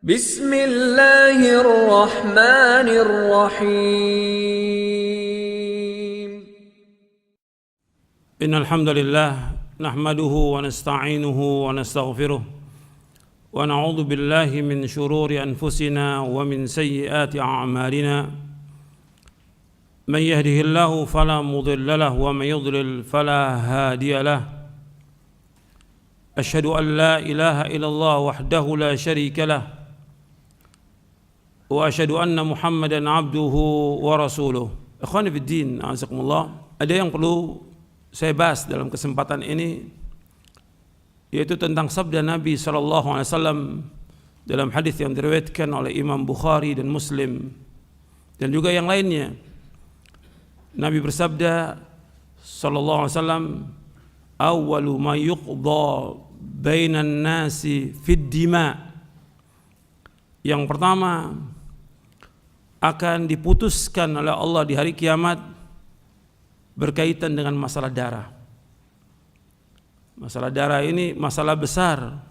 Bismillahirrahmanirrahim. Innal hamdalillah nahmaduhu wa nasta'inuhu wa nastaghfiruh wa na'udzu billahi min shururi anfusina wa min sayyiati a'malina. Man yahdihillahu fala mudilla lahu wa man yudlil fala hadiya lahu. Asyhadu an la ilaha illallah wahdahu la syarika lahu wa asyhadu anna Muhammadan abduhu wa rasuluh. Ikhwani fid din, azakumullah. Ada yang perlu saya bahas dalam kesempatan ini, yaitu tentang sabda Nabi SAW dalam hadis yang diriwayatkan oleh Imam Bukhari dan Muslim dan juga yang lainnya. Nabi bersabda SAW, awwalu ma yuqda bainan nasi fid dima. Yang pertama akan diputuskan oleh Allah di hari kiamat berkaitan dengan masalah darah. Masalah darah ini masalah besar.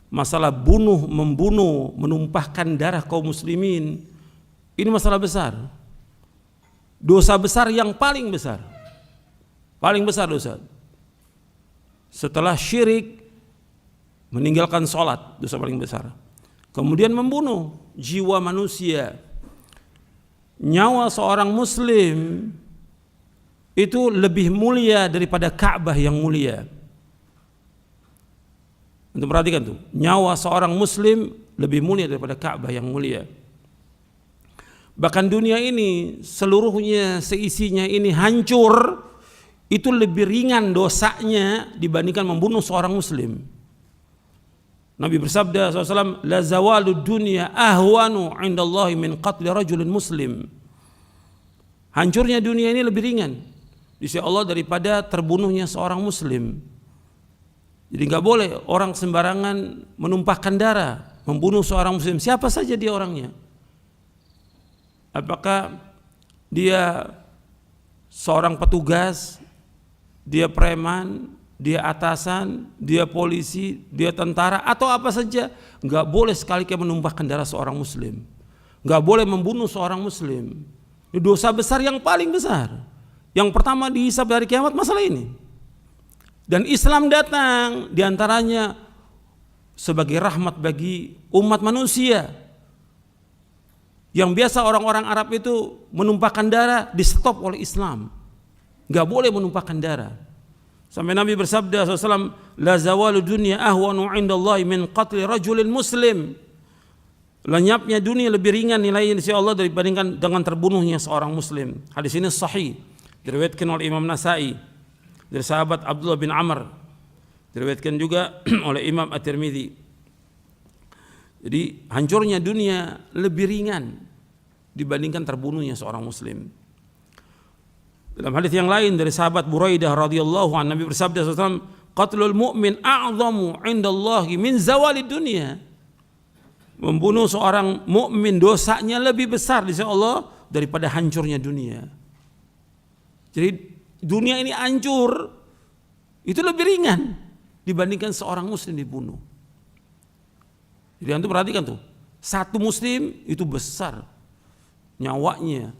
Masalah membunuh, menumpahkan darah kaum muslimin. Ini masalah besar. Dosa besar yang paling besar. Paling besar dosa. Setelah syirik, meninggalkan sholat, dosa paling besar. Kemudian membunuh jiwa manusia. Nyawa seorang muslim itu lebih mulia daripada Ka'bah yang mulia. Untuk perhatikan tuh, nyawa seorang muslim lebih mulia daripada Ka'bah yang mulia. Bahkan dunia ini seluruhnya, seisinya ini hancur, itu lebih ringan dosanya dibandingkan membunuh seorang muslim. Nabi bersabda SAW, la zawalu dunya ahwanu indallahi min qatli rajulin muslim. Hancurnya dunia ini lebih ringan di sisi Allah daripada terbunuhnya seorang muslim. Jadi nggak boleh orang sembarangan menumpahkan darah, membunuh seorang muslim, siapa saja dia orangnya. Apakah dia seorang petugas, dia preman, dia atasan, dia polisi, dia tentara, atau apa saja, nggak boleh sekali-kali menumpahkan darah seorang muslim, nggak boleh membunuh seorang muslim. Ini dosa besar yang paling besar. Yang pertama dihisab dari kiamat masalah ini. Dan Islam datang diantaranya sebagai rahmat bagi umat manusia. Yang biasa orang-orang Arab itu menumpahkan darah, di stop oleh Islam. Nggak boleh menumpahkan darah. Sampai Nabi bersabda SAW, la zawalu dunya ahwanu indallahi min qatli rajulin muslim. Lenyapnya dunia lebih ringan nilainya di sisi Allah dibandingkan dengan terbunuhnya seorang muslim. Hadis ini sahih, diriwayatkan oleh Imam Nasa'i dari sahabat Abdullah bin Amr, diriwayatkan juga oleh Imam At-Tirmidzi. Jadi hancurnya dunia lebih ringan dibandingkan terbunuhnya seorang muslim. Dalam hadis yang lain dari sahabat Buraidah radhiyallahu anhu, Nabi bersabda SAW, qatlul mu'min a'zamu indallahi min zawalid dunya. Membunuh seorang mukmin dosanya lebih besar di sisi Allah daripada hancurnya dunia. Jadi dunia ini hancur itu lebih ringan dibandingkan seorang muslim dibunuh. Jadi antum perhatikan tuh, satu muslim itu besar nyawanya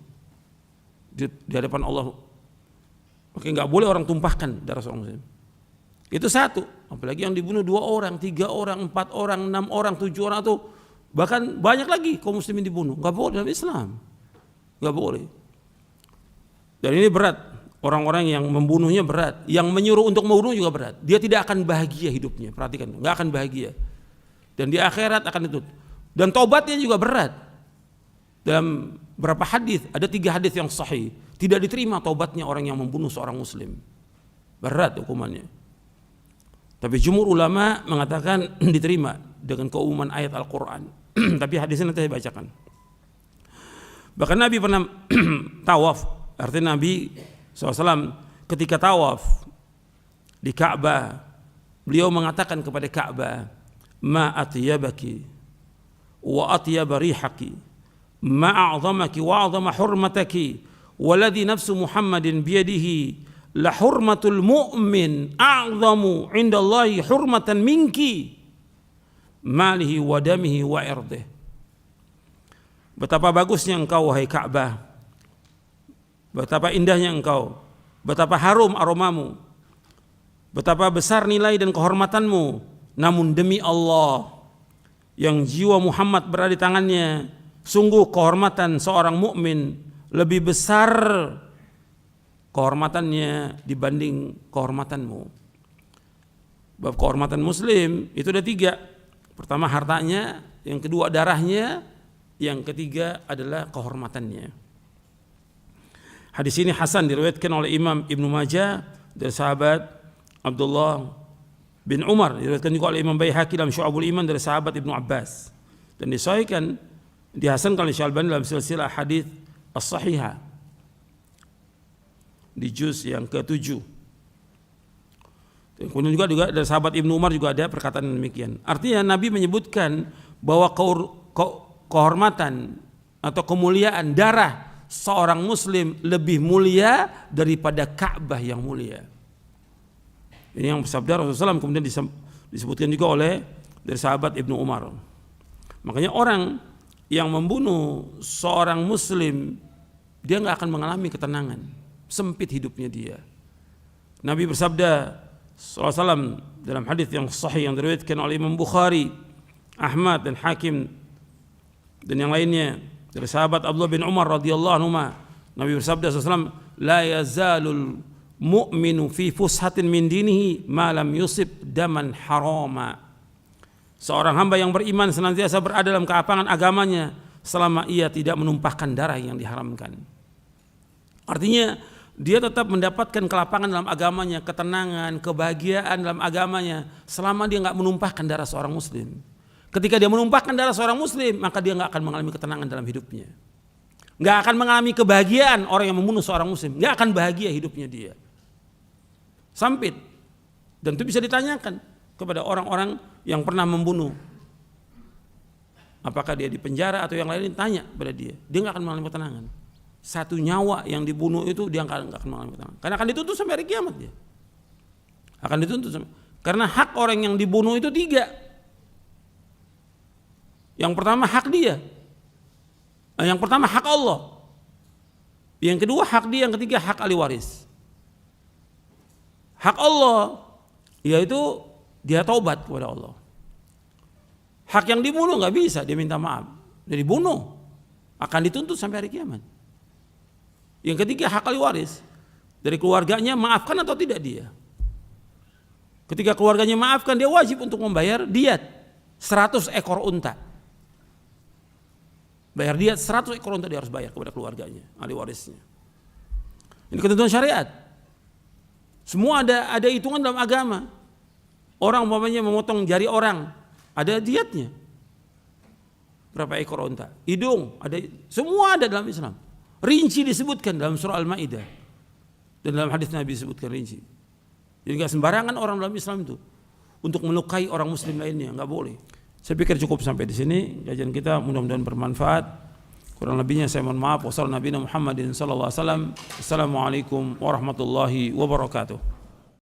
di hadapan Allah. Oke, nggak boleh orang tumpahkan darah seorang muslim. Itu satu. Apalagi yang dibunuh 2 orang, 3 orang, 4 orang, 6 orang, 7 orang, atau bahkan banyak lagi kaum muslimin dibunuh. Nggak boleh dalam Islam. Nggak boleh. Dan ini berat. Orang-orang yang membunuhnya berat. Yang menyuruh untuk membunuh juga berat. Dia tidak akan bahagia hidupnya. Perhatikan, nggak akan bahagia. Dan di akhirat akan itu. Dan tobatnya juga berat. Dalam berapa hadis, ada 3 hadis yang sahih, tidak diterima taubatnya orang yang membunuh seorang muslim. Berat hukumannya. Tapi jumhur ulama mengatakan diterima dengan keumuman ayat Al-Quran. Tapi hadisnya nanti saya bacakan. Bahkan Nabi pernah tawaf. Artinya Nabi SAW ketika tawaf di Ka'bah, beliau mengatakan kepada Ka'bah, ma atyabaki wa atyaba rihaki, ma a'zamaki wa a'zama hurmataki, waladhi nafsu Muhammadin biyadihi la hurmatul mu'min a'zamu indallahi hurmatan minki, malihi wa damihi wa irdih. Betapa bagusnya engkau wahai Ka'bah, betapa indahnya engkau, betapa harum aromamu, betapa besar nilai dan kehormatanmu. Namun demi Allah yang jiwa Muhammad berada di tangannya, sungguh kehormatan seorang mukmin lebih besar kehormatannya dibanding kehormatanmu. Bab kehormatan muslim itu ada 3. Pertama hartanya, yang kedua darahnya, yang ketiga adalah kehormatannya. Hadis ini hasan, diriwayatkan oleh Imam Ibnu Majah dari sahabat Abdullah bin Umar, diriwayatkan juga oleh Imam Baihaqi dalam Syu'abul Iman dari sahabat Ibnu Abbas, dan disahihkan, dihasankan oleh Syalbani dalam silsilah hadis as-sahihah di juz yang ke-7. Kemudian juga dari sahabat Ibnu Umar juga ada perkataan demikian. Artinya Nabi menyebutkan bahwa kehormatan atau kemuliaan darah seorang muslim lebih mulia daripada Ka'bah yang mulia. Ini yang bersabda Rasulullah SAW, kemudian disebutkan juga oleh dari sahabat Ibnu Umar. Makanya orang yang membunuh seorang muslim, dia nggak akan mengalami ketenangan, sempit hidupnya dia. Nabi bersabda SAW dalam hadis yang sahih yang diriwayatkan oleh Imam Bukhari, Ahmad dan Hakim dan yang lainnya dari sahabat Abdullah bin Umar radhiyallahu anhu, Nabi bersabda SAW, la yazalul mu'minu fi fushatin min dinihi ma lam yusib daman harama. Seorang hamba yang beriman senantiasa berada dalam keapangan agamanya selama ia tidak menumpahkan darah yang diharamkan. Artinya dia tetap mendapatkan kelapangan dalam agamanya, ketenangan, kebahagiaan dalam agamanya selama dia nggak menumpahkan darah seorang muslim. Ketika dia menumpahkan darah seorang muslim, maka dia nggak akan mengalami ketenangan dalam hidupnya, nggak akan mengalami kebahagiaan. Orang yang membunuh seorang muslim nggak akan bahagia hidupnya, dia sampit. Dan itu bisa ditanyakan kepada orang-orang yang pernah membunuh, apakah dia di penjara atau yang lain, tanya pada dia nggak akan mengalami ketenangan. Satu nyawa yang dibunuh itu dia nggak akan mengalami ketenangan, karena akan dituntut sampai hari kiamat. Dia akan dituntut karena hak orang yang dibunuh itu 3. Yang pertama hak dia, yang pertama hak Allah, yang kedua hak dia, yang ketiga hak ahli waris. Hak Allah yaitu dia taubat kepada Allah. Hak yang dibunuh nggak bisa dia minta maaf, dia dibunuh akan dituntut sampai hari kiamat. Yang ketiga hak ahli waris, dari keluarganya maafkan atau tidak dia. Ketika keluarganya maafkan, dia wajib untuk membayar diat 100 ekor unta. Bayar diat 100 ekor unta dia harus bayar kepada keluarganya, ahli warisnya. Ini ketentuan syariat. Semua ada hitungan dalam agama. Orang umpamanya memotong jari orang, ada diatnya. Berapa ekor unta? Hidung, ada, semua ada dalam Islam. Rinci disebutkan dalam surah Al-Maidah. Dan dalam hadis Nabi disebutkan rinci. Jadi enggak sembarangan orang dalam Islam itu untuk melukai orang muslim lainnya, enggak boleh. Saya pikir cukup sampai di sini kajian kita, mudah-mudahan bermanfaat. Kurang lebihnya saya mohon maaf. Wassalamualaikum warahmatullahi wabarakatuh.